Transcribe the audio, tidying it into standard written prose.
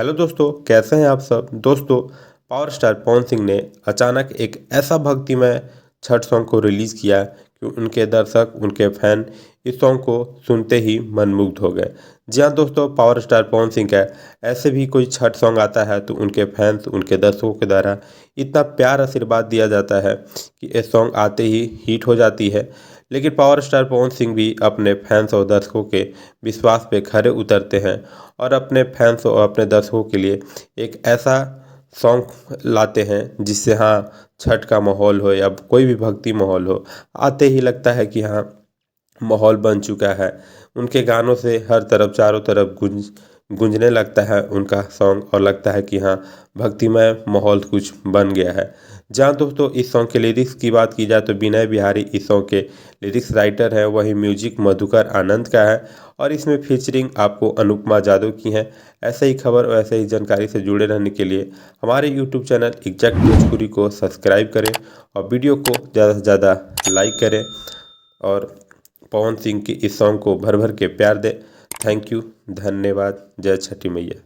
Hello दोस्तों, कैसे हैं आप सब। दोस्तों, पावर स्टार पवन सिंह ने अचानक एक ऐसा भक्तिमय छठ सॉन्ग को रिलीज़ किया कि उनके दर्शक, उनके फैन इस सॉन्ग को सुनते ही मनमुग्ध हो गए। जी हाँ दोस्तों, पावर स्टार पवन सिंह का ऐसे भी कोई छठ सॉन्ग आता है तो उनके फैंस, उनके दर्शकों के द्वारा इतना प्यार आशीर्वाद दिया जाता है कि ये सॉन्ग आते ही हिट हो जाती है। लेकिन पावर स्टार पवन सिंह भी अपने फैंस और दर्शकों के विश्वास पे खरे उतरते हैं और अपने फैंस और अपने दर्शकों के लिए एक ऐसा सॉन्ग लाते हैं जिससे हाँ, छठ का माहौल हो या कोई भी भक्ति माहौल हो, आते ही लगता है कि हाँ, माहौल बन चुका है। उनके गानों से हर तरफ, चारों तरफ गूंजने लगता है उनका सॉन्ग और लगता है कि हाँ, भक्तिमय माहौल कुछ बन गया है। जहाँ दोस्तों इस सॉन्ग के लिरिक्स की बात की जाए तो विनय बिहारी इस सॉन्ग के लिरिक्स राइटर है, वही म्यूजिक मधुकर आनंद का है और इसमें फीचरिंग आपको अनुपमा जादव की है। ऐसे ही खबर और ऐसे ही जानकारी से जुड़े रहने के लिए हमारे यूट्यूब चैनल एग्जैक्ट भोजपुरी को सब्सक्राइब करें और वीडियो को ज़्यादा से ज़्यादा लाइक करें और पवन सिंह की इस सॉन्ग को भर भर के प्यार दें। थैंक यू, धन्यवाद। जय छठी मैया।